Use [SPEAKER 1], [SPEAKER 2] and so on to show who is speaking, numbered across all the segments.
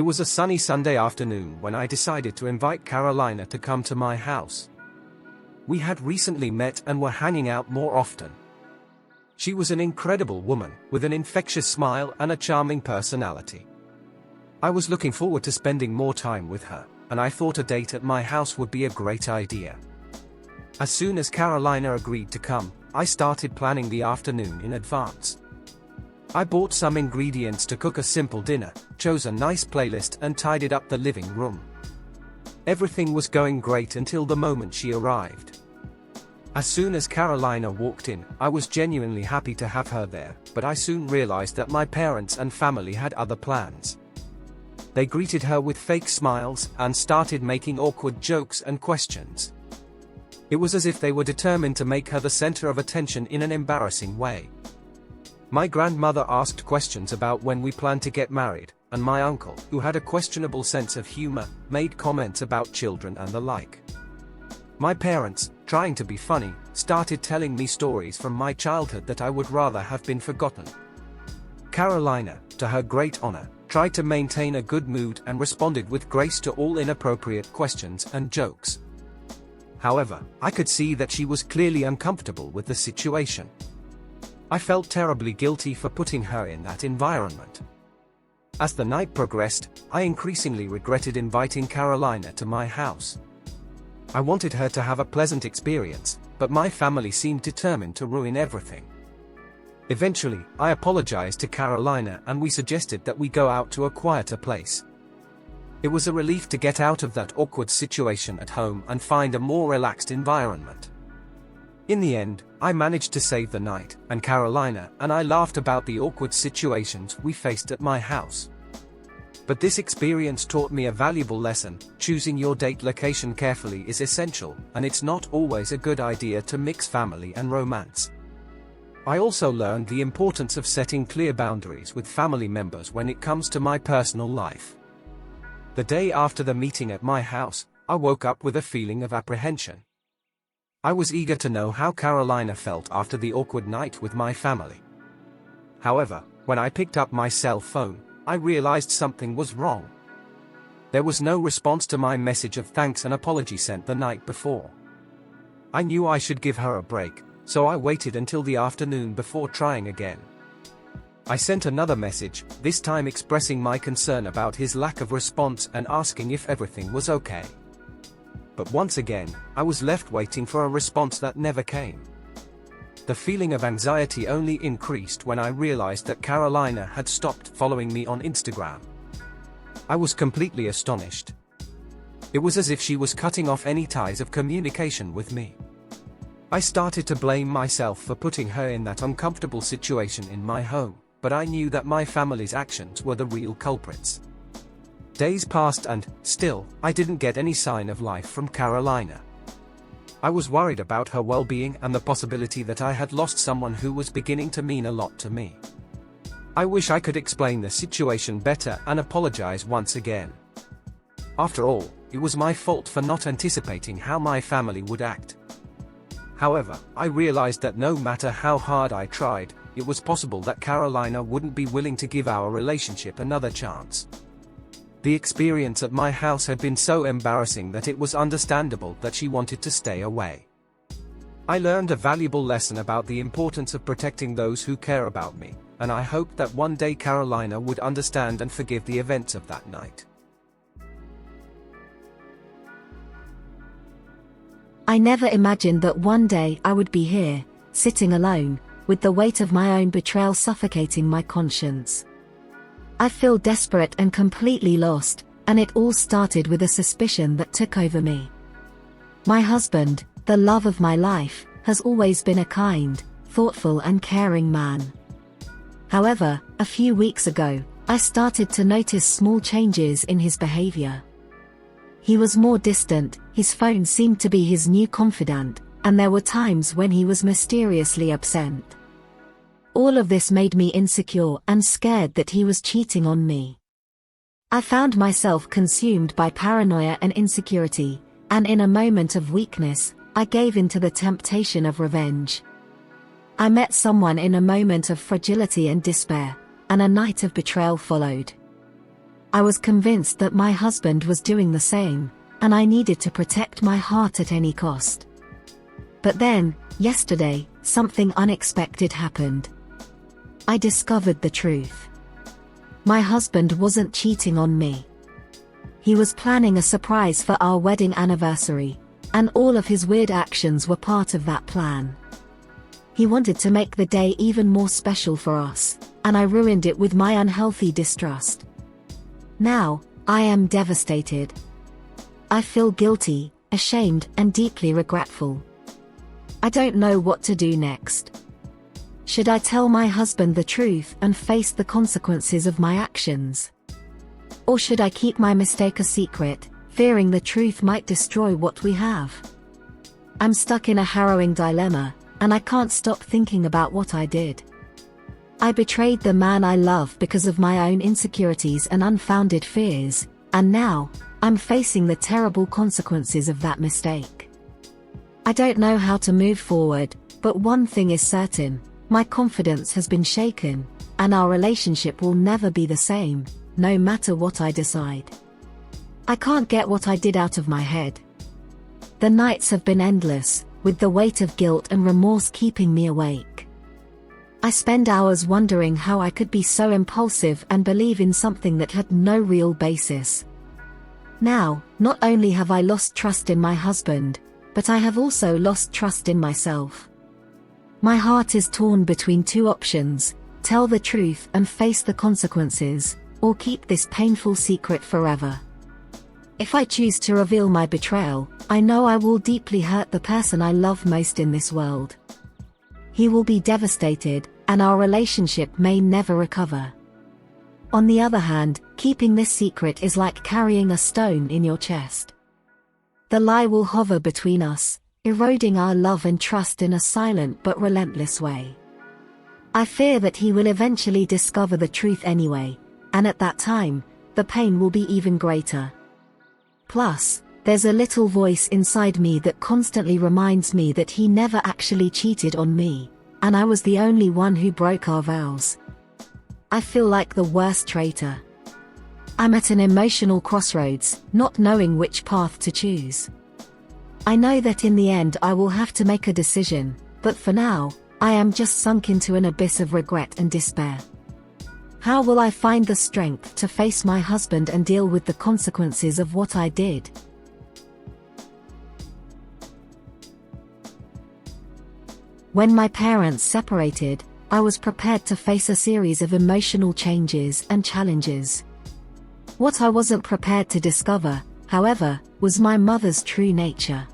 [SPEAKER 1] It was a sunny Sunday afternoon when I decided to invite Carolina to come to my house. We had recently met and were hanging out more often. She was an incredible woman, with an infectious smile and a charming personality. I was looking forward to spending more time with her, and I thought a date at my house would be a great idea. As soon as Carolina agreed to come, I started planning the afternoon in advance. I bought some ingredients to cook a simple dinner, chose a nice playlist and tidied up the living room. Everything was going great until the moment she arrived. As soon as Carolina walked in, I was genuinely happy to have her there, but I soon realized that my parents and family had other plans. They greeted her with fake smiles and started making awkward jokes and questions. It was as if they were determined to make her the center of attention in an embarrassing way. My grandmother asked questions about when we planned to get married, and my uncle, who had a questionable sense of humor, made comments about children and the like. My parents, trying to be funny, started telling me stories from my childhood that I would rather have been forgotten. Carolina, to her great honor, tried to maintain a good mood and responded with grace to all inappropriate questions and jokes. However, I could see that she was clearly uncomfortable with the situation. I felt terribly guilty for putting her in that environment. As the night progressed, I increasingly regretted inviting Carolina to my house. I wanted her to have a pleasant experience, but my family seemed determined to ruin everything. Eventually, I apologized to Carolina and we suggested that we go out to a quieter place. It was a relief to get out of that awkward situation at home and find a more relaxed environment. In the end, I managed to save the night, and Carolina and I laughed about the awkward situations we faced at my house. But this experience taught me a valuable lesson: choosing your date location carefully is essential, and it's not always a good idea to mix family and romance. I also learned the importance of setting clear boundaries with family members when it comes to my personal life. The day after the meeting at my house, I woke up with a feeling of apprehension. I was eager to know how Carolina felt after the awkward night with my family. However, when I picked up my cell phone, I realized something was wrong. There was no response to my message of thanks and apology sent the night before. I knew I should give her a break, so I waited until the afternoon before trying again. I sent another message, this time expressing my concern about his lack of response and asking if everything was okay. But once again, I was left waiting for a response that never came. The feeling of anxiety only increased when I realized that Carolina had stopped following me on Instagram. I was completely astonished. It was as if she was cutting off any ties of communication with me. I started to blame myself for putting her in that uncomfortable situation in my home, but I knew that my family's actions were the real culprits. Days passed and, still, I didn't get any sign of life from Carolina. I was worried about her well-being and the possibility that I had lost someone who was beginning to mean a lot to me. I wish I could explain the situation better and apologize once again. After all, it was my fault for not anticipating how my family would act. However, I realized that no matter how hard I tried, it was possible that Carolina wouldn't be willing to give our relationship another chance. The experience at my house had been so embarrassing that it was understandable that she wanted to stay away. I learned a valuable lesson about the importance of protecting those who care about me, and I hoped that one day Carolina would understand and forgive the events of that night.
[SPEAKER 2] I never imagined that one day I would be here, sitting alone, with the weight of my own betrayal suffocating my conscience. I feel desperate and completely lost, and it all started with a suspicion that took over me. My husband, the love of my life, has always been a kind, thoughtful and caring man. However, a few weeks ago, I started to notice small changes in his behavior. He was more distant, his phone seemed to be his new confidant, and there were times when he was mysteriously absent. All of this made me insecure and scared that he was cheating on me. I found myself consumed by paranoia and insecurity, and in a moment of weakness, I gave in to the temptation of revenge. I met someone in a moment of fragility and despair, and a night of betrayal followed. I was convinced that my husband was doing the same, and I needed to protect my heart at any cost. But then, yesterday, something unexpected happened. I discovered the truth. My husband wasn't cheating on me. He was planning a surprise for our wedding anniversary, and all of his weird actions were part of that plan. He wanted to make the day even more special for us, and I ruined it with my unhealthy distrust. Now, I am devastated. I feel guilty, ashamed, and deeply regretful. I don't know what to do next. Should I tell my husband the truth and face the consequences of my actions? Or should I keep my mistake a secret, fearing the truth might destroy what we have? I'm stuck in a harrowing dilemma, and I can't stop thinking about what I did. I betrayed the man I love because of my own insecurities and unfounded fears, and now, I'm facing the terrible consequences of that mistake. I don't know how to move forward, but one thing is certain, my confidence has been shaken, and our relationship will never be the same, no matter what I decide. I can't get what I did out of my head. The nights have been endless, with the weight of guilt and remorse keeping me awake. I spend hours wondering how I could be so impulsive and believe in something that had no real basis. Now, not only have I lost trust in my husband, but I have also lost trust in myself. My heart is torn between two options: tell the truth and face the consequences, or keep this painful secret forever. If I choose to reveal my betrayal, I know I will deeply hurt the person I love most in this world. He will be devastated, and our relationship may never recover. On the other hand, keeping this secret is like carrying a stone in your chest. The lie will hover between us, eroding our love and trust in a silent but relentless way. I fear that he will eventually discover the truth anyway, and at that time, the pain will be even greater. Plus, there's a little voice inside me that constantly reminds me that he never actually cheated on me, and I was the only one who broke our vows. I feel like the worst traitor. I'm at an emotional crossroads, not knowing which path to choose. I know that in the end I will have to make a decision, but for now, I am just sunk into an abyss of regret and despair. How will I find the strength to face my husband and deal with the consequences of what I did? When my parents separated, I was prepared to face a series of emotional changes and challenges. What I wasn't prepared to discover, however, was my mother's true nature.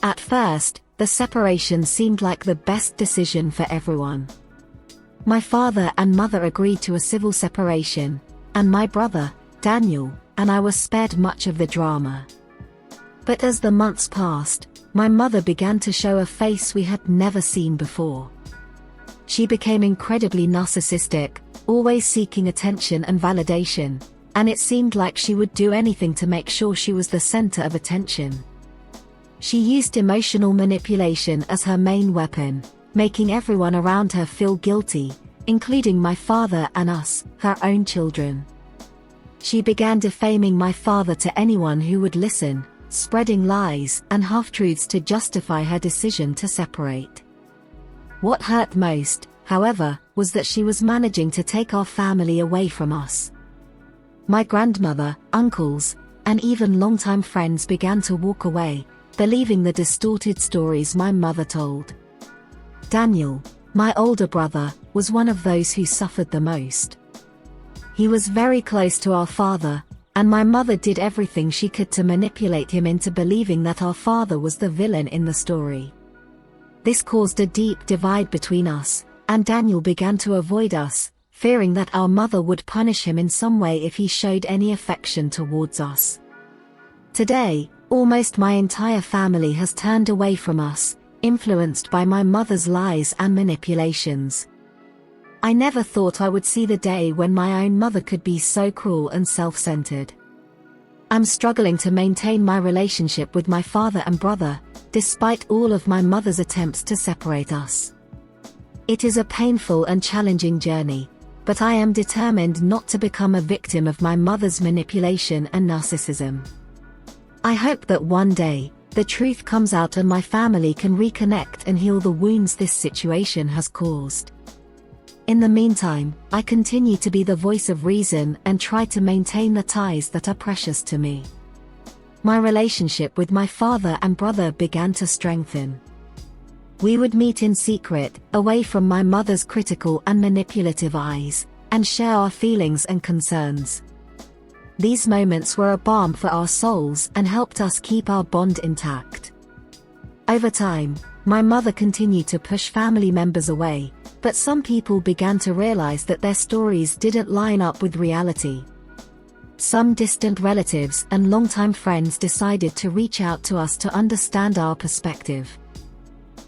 [SPEAKER 2] At first, the separation seemed like the best decision for everyone. My father and mother agreed to a civil separation, and my brother, Daniel, and I were spared much of the drama. But as the months passed, my mother began to show a face we had never seen before. She became incredibly narcissistic, always seeking attention and validation, and it seemed like she would do anything to make sure she was the center of attention. She used emotional manipulation as her main weapon, making everyone around her feel guilty, including my father and us, her own children. She began defaming my father to anyone who would listen, spreading lies and half-truths to justify her decision to separate. What hurt most, however, was that she was managing to take our family away from us. My grandmother, uncles, and even longtime friends began to walk away, believing the distorted stories my mother told. Daniel, my older brother, was one of those who suffered the most. He was very close to our father, and my mother did everything she could to manipulate him into believing that our father was the villain in the story. This caused a deep divide between us, and Daniel began to avoid us, fearing that our mother would punish him in some way if he showed any affection towards us. Today, almost my entire family has turned away from us, influenced by my mother's lies and manipulations. I never thought I would see the day when my own mother could be so cruel and self-centered. I'm struggling to maintain my relationship with my father and brother, despite all of my mother's attempts to separate us. It is a painful and challenging journey, but I am determined not to become a victim of my mother's manipulation and narcissism. I hope that one day, the truth comes out and my family can reconnect and heal the wounds this situation has caused. In the meantime, I continue to be the voice of reason and try to maintain the ties that are precious to me. My relationship with my father and brother began to strengthen. We would meet in secret, away from my mother's critical and manipulative eyes, and share our feelings and concerns. These moments were a balm for our souls and helped us keep our bond intact. Over time, my mother continued to push family members away, but some people began to realize that their stories didn't line up with reality. Some distant relatives and longtime friends decided to reach out to us to understand our perspective.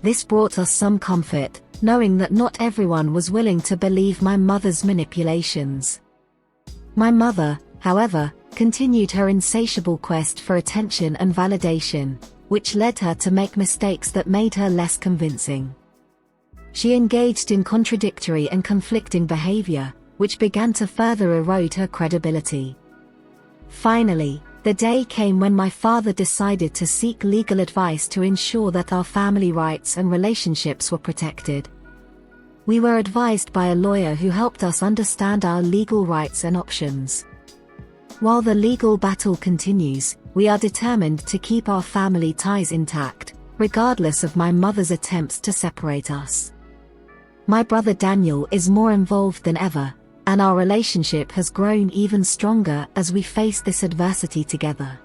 [SPEAKER 2] This brought us some comfort, knowing that not everyone was willing to believe my mother's manipulations. My mother, however, continued her insatiable quest for attention and validation, which led her to make mistakes that made her less convincing. She engaged in contradictory and conflicting behavior, which began to further erode her credibility. Finally, the day came when my father decided to seek legal advice to ensure that our family rights and relationships were protected. We were advised by a lawyer who helped us understand our legal rights and options. While the legal battle continues, we are determined to keep our family ties intact, regardless of my mother's attempts to separate us. My brother Daniel is more involved than ever, and our relationship has grown even stronger as we face this adversity together.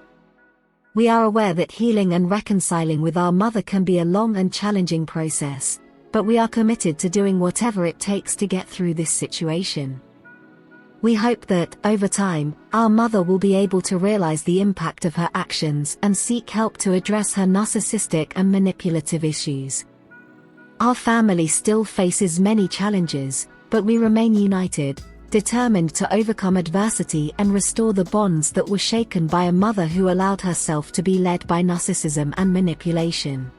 [SPEAKER 2] We are aware that healing and reconciling with our mother can be a long and challenging process, but we are committed to doing whatever it takes to get through this situation. We hope that, over time, our mother will be able to realize the impact of her actions and seek help to address her narcissistic and manipulative issues. Our family still faces many challenges, but we remain united, determined to overcome adversity and restore the bonds that were shaken by a mother who allowed herself to be led by narcissism and manipulation.